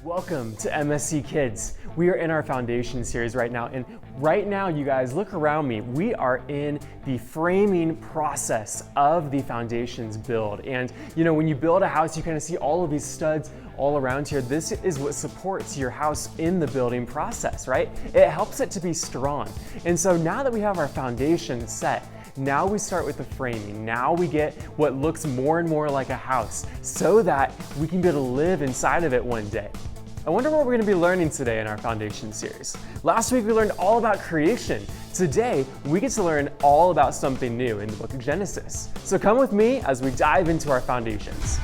Welcome to MSC Kids. We are in our foundation series right now, and right now, you guys, look around me. We are in the framing process of the foundations build. And you know, when you build a house, you kind of see all of these studs all around here. This is what supports your house in the building process, right? It helps it to be strong. And so now that we have our foundation set, now we start with the framing. Now we get what looks more and more like a house so that we can be able to live inside of it one day. I wonder what we're going to be learning today in our foundation series. Last week we learned all about creation. Today we get to learn all about something new in the book of Genesis. So come with me as we dive into our foundations.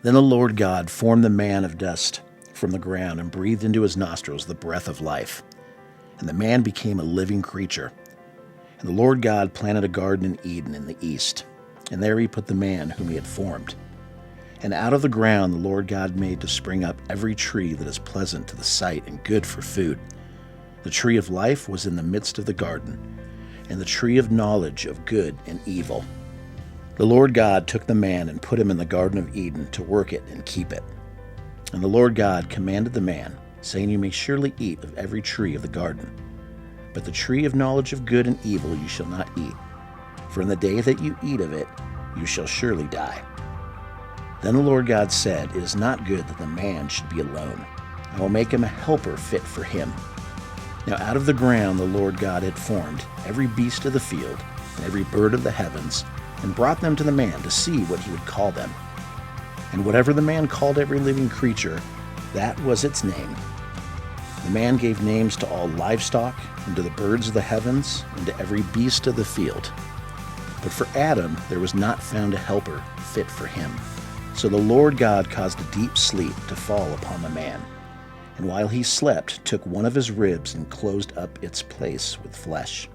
Then the Lord God formed the man of dust from the ground and breathed into his nostrils the breath of life. And the man became a living creature. And the Lord God planted a garden in Eden in the east, and there he put the man whom he had formed. And out of the ground the Lord God made to spring up every tree that is pleasant to the sight and good for food. The tree of life was in the midst of the garden, and the tree of knowledge of good and evil. The Lord God took the man and put him in the Garden of Eden to work it and keep it. And the Lord God commanded the man, saying, You may surely eat of every tree of the garden, but the tree of knowledge of good and evil you shall not eat, for in the day that you eat of it you shall surely die. Then the Lord God said, It is not good that the man should be alone. I will make him a helper fit for him. Now out of the ground the Lord God had formed every beast of the field and every bird of the heavens, and brought them to the man to see what he would call them. And whatever the man called every living creature, that was its name. The man gave names to all livestock, and to the birds of the heavens, and to every beast of the field. But for Adam there was not found a helper fit for him. So the Lord God caused a deep sleep to fall upon the man, and while he slept, took one of his ribs and closed up its place with flesh.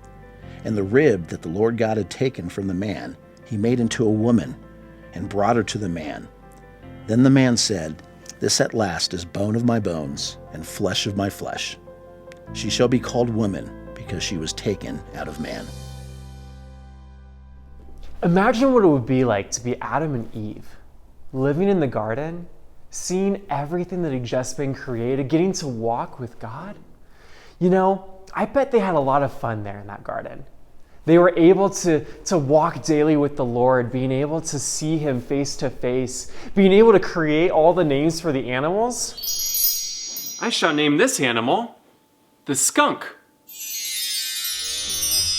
And the rib that the Lord God had taken from the man, he made into a woman, and brought her to the man. Then the man said, This at last is bone of my bones, and flesh of my flesh. She shall be called woman, because she was taken out of man. Imagine what it would be like to be Adam and Eve, living in the garden, seeing everything that had just been created, getting to walk with God. You know, I bet they had a lot of fun there in that garden. They were able to walk daily with the Lord, being able to see him face to face, being able to create all the names for the animals. I shall name this animal the skunk.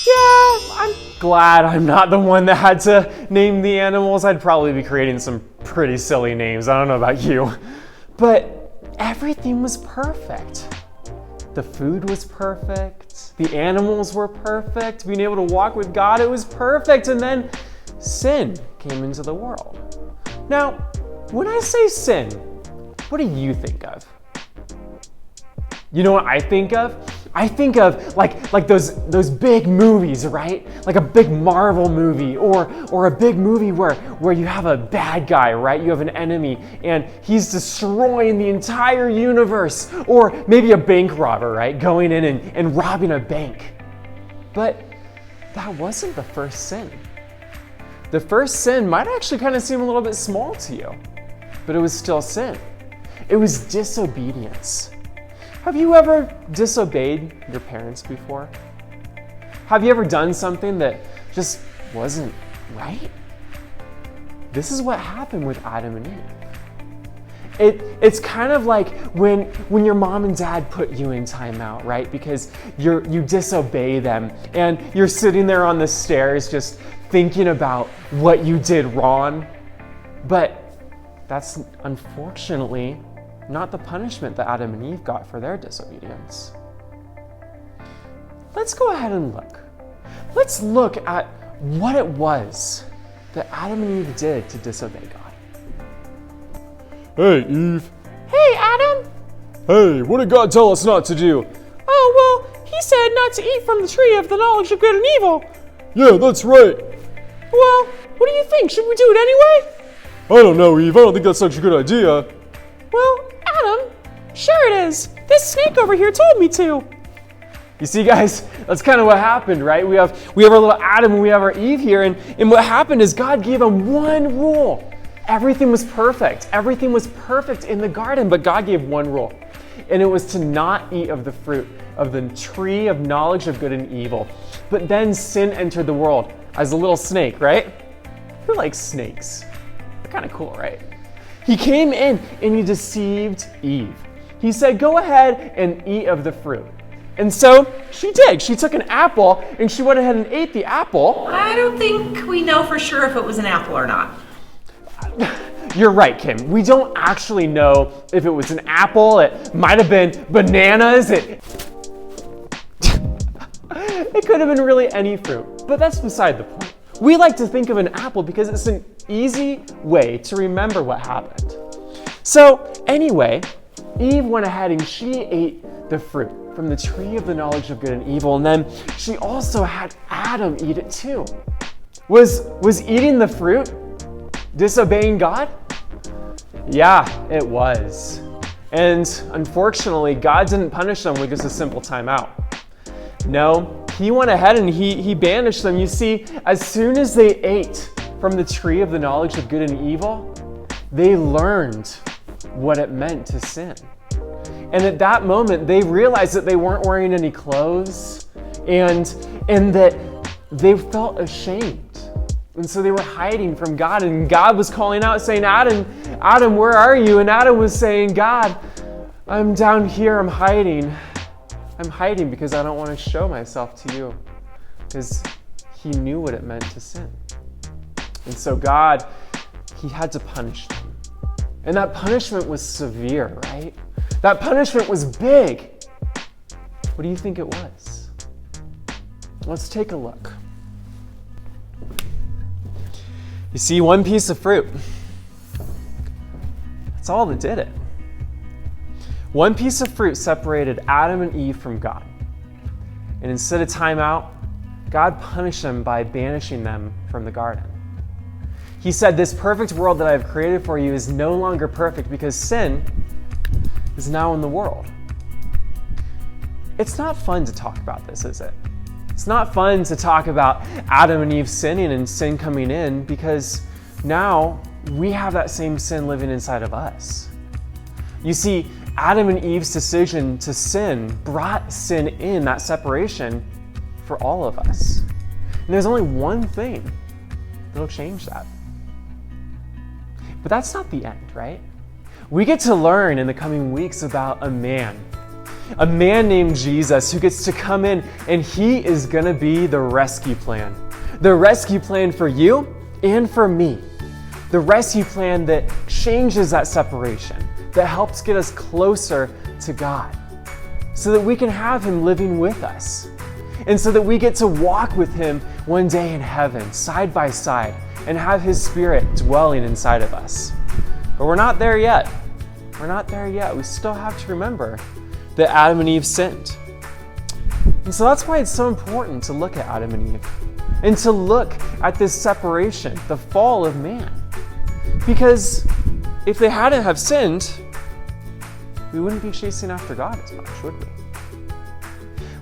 Yeah, I'm glad I'm not the one that had to name the animals. I'd probably be creating some pretty silly names. I don't know about you. But everything was perfect. The food was perfect. The animals were perfect. Being able to walk with God, it was perfect. And then sin came into the world. Now, when I say sin, what do you think of? You know what I think of? I think of like those big movies, right? Like a big Marvel movie or a big movie where you have a bad guy, right? You have an enemy and he's destroying the entire universe. Or maybe a bank robber, right? Going in and robbing a bank. But that wasn't the first sin. The first sin might actually kind of seem a little bit small to you, but it was still sin. It was disobedience. Have you ever disobeyed your parents before? Have you ever done something that just wasn't right? This is what happened with Adam and Eve. It's kind of like when your mom and dad put you in timeout, right? Because you disobey them and you're sitting there on the stairs just thinking about what you did wrong. But that's unfortunately not the punishment that Adam and Eve got for their disobedience. Let's go ahead and look. Let's look at what it was that Adam and Eve did to disobey God. Hey, Eve. Hey, Adam. Hey, what did God tell us not to do? Oh, well, he said not to eat from the tree of the knowledge of good and evil. Yeah, that's right. Well, what do you think? Should we do it anyway? I don't know, Eve. I don't think that's such a good idea. Well, Adam, sure it is. This snake over here told me to. You see, guys, that's kind of what happened, right? We have our little Adam and we have our Eve here, and what happened is God gave them one rule. Everything was perfect. Everything was perfect in the garden, but God gave one rule, and it was to not eat of the fruit of the tree of knowledge of good and evil. But then sin entered the world as a little snake, right? Who likes snakes? They're kind of cool, right? He came in and he deceived Eve. He said, go ahead and eat of the fruit. And so she did. She took an apple and she went ahead and ate the apple. I don't think we know for sure if it was an apple or not. You're right, Kim. We don't actually know if it was an apple. It might have been bananas. It could have been really any fruit, but that's beside the point. We like to think of an apple because it's an easy way to remember what happened. So anyway, Eve went ahead and she ate the fruit from the tree of the knowledge of good and evil, and then she also had Adam eat it too. Was eating the fruit disobeying God? Yeah, it was. And unfortunately, God didn't punish them with just a simple timeout. No, he went ahead and he banished them. You see, as soon as they ate from the tree of the knowledge of good and evil, they learned what it meant to sin. And at that moment, they realized that they weren't wearing any clothes and that they felt ashamed. And so they were hiding from God, and God was calling out saying, Adam, where are you? And Adam was saying, God, I'm down here, I'm hiding. I'm hiding because I don't want to show myself to you. Because he knew what it meant to sin. And so God, he had to punish them. And that punishment was severe, right? That punishment was big. What do you think it was? Let's take a look. You see, one piece of fruit. That's all that did it. One piece of fruit separated Adam and Eve from God. And instead of time out, God punished them by banishing them from the garden. He said, this perfect world that I have created for you is no longer perfect because sin is now in the world. It's not fun to talk about this, is it? It's not fun to talk about Adam and Eve sinning and sin coming in because now we have that same sin living inside of us. You see, Adam and Eve's decision to sin brought sin in, that separation, for all of us. And there's only one thing that'll change that. But that's not the end, right? We get to learn in the coming weeks about a man named Jesus who gets to come in, and he is going to be the rescue plan. The rescue plan for you and for me. The rescue plan that changes that separation, that helps get us closer to God, so that we can have him living with us, and so that we get to walk with him one day in heaven, side by side, and have his Spirit dwelling inside of us. But we're not there yet. We're not there yet. We still have to remember that Adam and Eve sinned. And so that's why it's so important to look at Adam and Eve and to look at this separation, the fall of man. Because if they hadn't have sinned, we wouldn't be chasing after God as much, would we?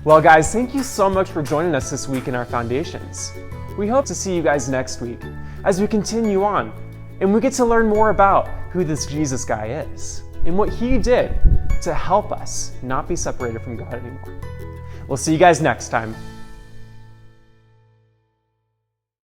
Well, guys, thank you so much for joining us this week in our Foundations. We hope to see you guys next week as we continue on and we get to learn more about who this Jesus guy is and what he did to help us not be separated from God anymore. We'll see you guys next time.